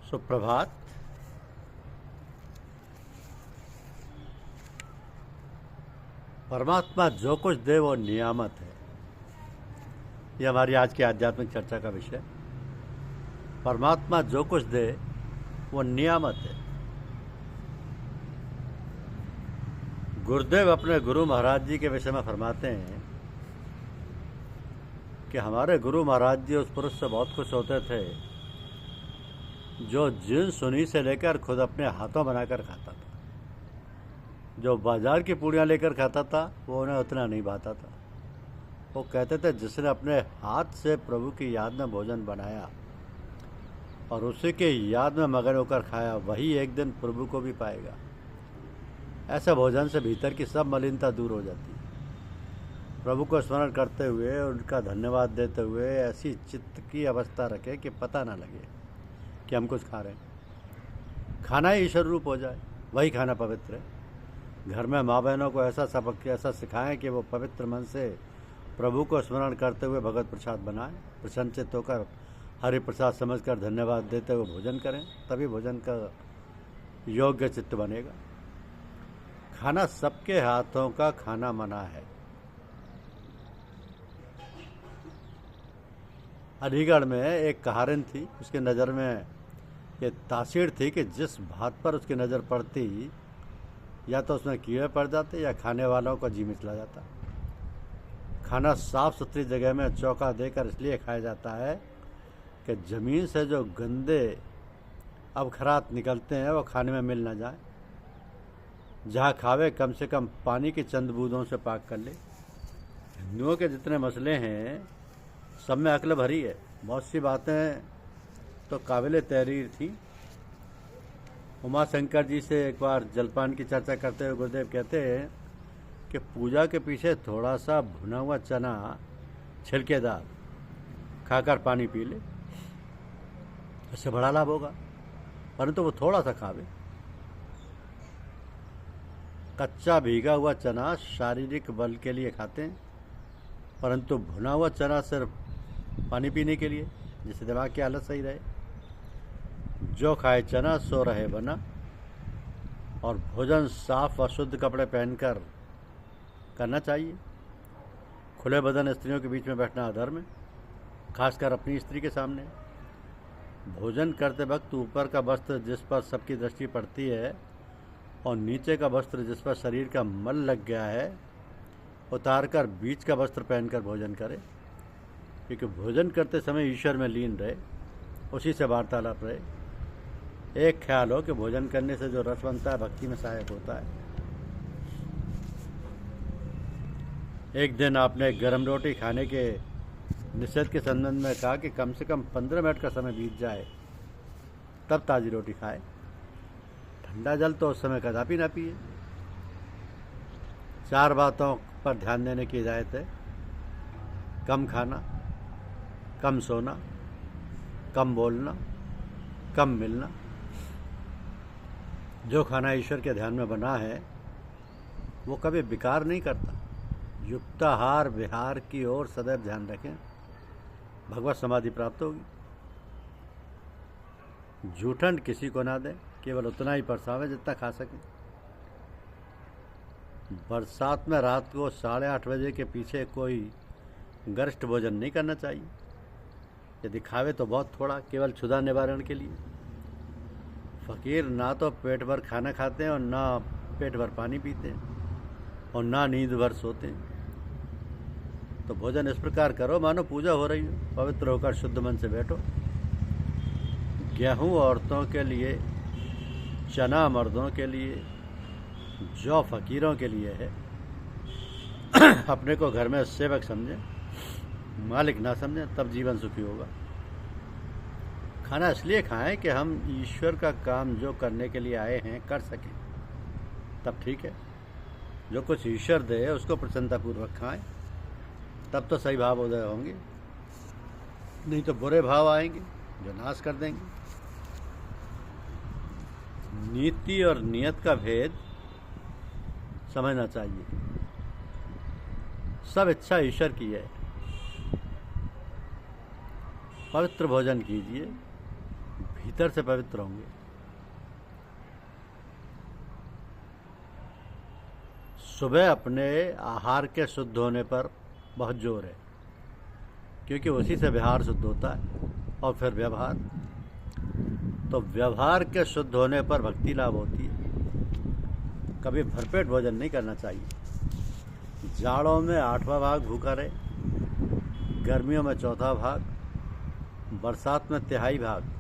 सुप्रभात। परमात्मा जो कुछ दे वो नियामत है। यह हमारी आज की आध्यात्मिक चर्चा का विषय। परमात्मा जो कुछ दे वो नियामत है। गुरुदेव अपने गुरु महाराज जी के विषय में फरमाते हैं कि हमारे गुरु महाराज जी उस पुरुष से बहुत खुश होते थे जो जिन सुनी से लेकर खुद अपने हाथों बनाकर खाता था। जो बाजार की पूड़ियाँ लेकर खाता था वो उन्हें उतना नहीं भाता था। वो कहते थे जिसने अपने हाथ से प्रभु की याद में भोजन बनाया और उसी के याद में मगन होकर खाया वही एक दिन प्रभु को भी पाएगा। ऐसे भोजन से भीतर की सब मलिनता दूर हो जाती है। प्रभु को स्मरण करते हुए उनका धन्यवाद देते हुए ऐसी चित्त की अवस्था रखें कि पता ना लगे कि हम कुछ खा रहे हैं। खाना ही ईश्वर रूप हो जाए, वही खाना पवित्र है। घर में माँ बहनों को ऐसा सबक ऐसा सिखाएं कि वो पवित्र मन से प्रभु को स्मरण करते हुए भगवत प्रसाद बनाएं। प्रसन्नचित्त होकर हरि प्रसाद समझकर धन्यवाद देते हुए भोजन करें, तभी भोजन का योग्य चित्त बनेगा। खाना सबके हाथों का खाना मना है। अलीगढ़ में एक कहारिन थी, उसकी नज़र में ये तासीर थी कि जिस भात पर उसकी नज़र पड़ती या तो उसमें कीड़े पड़ जाते या खाने वालों को जी मिचला जाता। खाना साफ सुथरी जगह में चौका देकर इसलिए खाया जाता है कि ज़मीन से जो गंदे अवखरात निकलते हैं वो खाने में मिल ना जाए। जहाँ खावे कम से कम पानी की चंद बूंदों से पाक कर ले। हिंदुओं के जितने मसले हैं सब में अक्ल भरी है। बहुत सी बातें तो काबिल तहरीर थी। उमा शंकर जी से एक बार जलपान की चर्चा करते हुए गुरुदेव कहते हैं कि पूजा के पीछे थोड़ा सा भुना हुआ चना छिलकेदार खाकर पानी पी ले, इससे बड़ा लाभ होगा, परंतु वो थोड़ा सा खावे। कच्चा भीगा हुआ चना शारीरिक बल के लिए खाते हैं, परंतु भुना हुआ चना सिर्फ पानी पीने के लिए, जिससे दिमाग की हालत सही रहे। जो खाए चना सो रहे बना। और भोजन साफ व शुद्ध कपड़े पहनकर करना चाहिए। खुले बदन स्त्रियों के बीच में बैठना अधर्म है, खासकर अपनी स्त्री के सामने। भोजन करते वक्त ऊपर का वस्त्र जिस पर सबकी दृष्टि पड़ती है और नीचे का वस्त्र जिस पर शरीर का मल लग गया है उतारकर बीच का वस्त्र पहनकर भोजन करें, क्योंकि भोजन करते समय ईश्वर में लीन रहे, उसी से वार्तालाप रहे। एक ख्याल हो कि भोजन करने से जो रस बनता है भक्ति में सहायक होता है। एक दिन आपने गर्म रोटी खाने के निषेध के संबंध में कहा कि कम से कम 15 मिनट का समय बीत जाए तब ताज़ी रोटी खाए। ठंडा जल तो उस समय कदापि ना पिए। 4 बातों पर ध्यान देने की हिदायत है। कम खाना, कम सोना, कम बोलना, कम मिलना। जो खाना ईश्वर के ध्यान में बना है वो कभी विकार नहीं करता। युक्ताहार विहार की ओर सदैव ध्यान रखें, भगवत समाधि प्राप्त होगी। जूठन किसी को ना दें, केवल उतना ही परसावें जितना खा सकें। बरसात में रात को 8:30 बजे के पीछे कोई गरिष्ठ भोजन नहीं करना चाहिए। यदि खावे तो बहुत थोड़ा, केवल क्षुधा निवारण के लिए। फकीर ना तो पेट भर खाना खाते हैं और ना पेट भर पानी पीते हैं और ना नींद भर सोते हैं। तो भोजन इस प्रकार करो मानो पूजा हो रही हो। पवित्र होकर शुद्ध मन से बैठो। गेहूँ औरतों के लिए, चना मर्दों के लिए, जौ फकीरों के लिए है। अपने को घर में सेवक समझें, मालिक ना समझें, तब जीवन सुखी होगा। खाना इसलिए खाएं कि हम ईश्वर का काम जो करने के लिए आए हैं कर सकें, तब ठीक है। जो कुछ ईश्वर दे उसको प्रसन्नतापूर्वक खाएं, तब तो सही भाव उदय होंगे। नहीं तो बुरे भाव आएंगे जो नाश कर देंगे। नीति और नियत का भेद समझना चाहिए। सब इच्छा ईश्वर की है। पवित्र भोजन कीजिए, भीतर से पवित्र होंगे। सुबह अपने आहार के शुद्ध होने पर बहुत जोर है, क्योंकि उसी से व्यवहार शुद्ध होता है और फिर व्यवहार। तो व्यवहार के शुद्ध होने पर भक्ति लाभ होती है। कभी भरपेट भोजन नहीं करना चाहिए। जाड़ों में 8वां भाग भूखा रहे, गर्मियों में 4था भाग, बरसात में 1/3 भाग।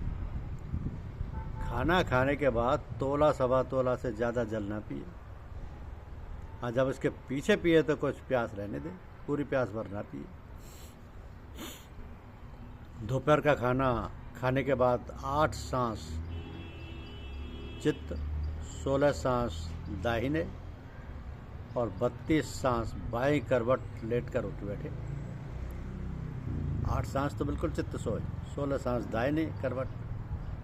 खाना खाने के बाद तोला सवा तोला से ज़्यादा जल ना पिए। हाँ, जब इसके पीछे पिए तो कुछ प्यास रहने दें, पूरी प्यास भर ना पिए। दोपहर का खाना खाने के बाद 8 सांस चित्त, 16 सांस दाहिने और 32 सांस बाएं करवट लेटकर उठ बैठे। 8 सांस तो बिल्कुल चित्त सोए, 16 सांस दाहिने करवट,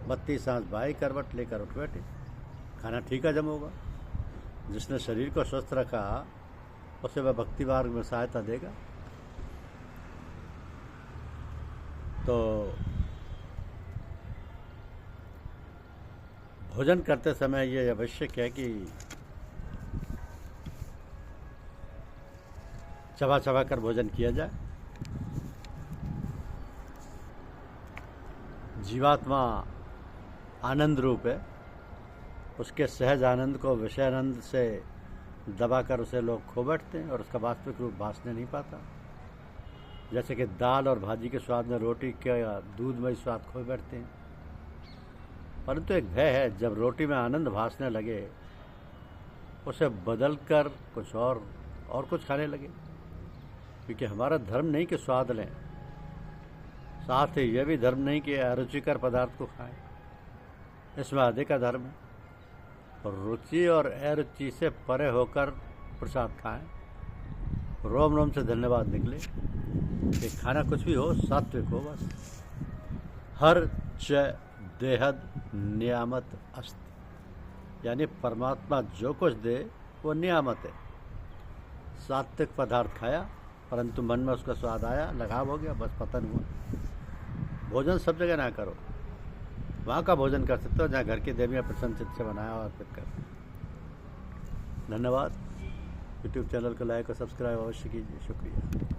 32 सांस बाएं करवट लेकर उठ बैठे। खाना ठीक हजम होगा। जिसने शरीर को स्वस्थ रखा उसे वह भक्ति मार्ग में सहायता देगा। तो भोजन करते समय ये आवश्यक है कि चबा चबा कर भोजन किया जाए। जीवात्मा आनंद रूप है, उसके सहज आनंद को विषय आनंद से दबाकर उसे लोग खो बैठते हैं और उसका वास्तविक रूप भासने नहीं पाता। जैसे कि दाल और भाजी के स्वाद में रोटी के दूधमय स्वाद खो बैठते हैं। परंतु एक भय है, जब रोटी में आनंद भासने लगे उसे बदल कर कुछ और कुछ खाने लगे। क्योंकि हमारा धर्म नहीं कि स्वाद लें, साथ ही यह भी धर्म नहीं कि अरुचिकर पदार्थ को खाएं। इसमें आधे का धर्म है। और रुचि और अरुचि से परे होकर प्रसाद खाएं। रोम रोम से धन्यवाद निकले कि खाना कुछ भी हो, सात्विक हो बस। हर च देहद नियामत अस्ति, यानी परमात्मा जो कुछ दे वो नियामत है। सात्विक पदार्थ खाया, परंतु मन में उसका स्वाद आया, लगाव हो गया, बस पतन हुआ। भोजन सब जगह ना करो, वहाँ का भोजन कर सकते हो जहाँ घर की देवियाँ प्रसन्न चित्त से बनाया और अर्पित कर। धन्यवाद। यूट्यूब चैनल को लाइक और सब्सक्राइब अवश्य कीजिए। शुक्रिया।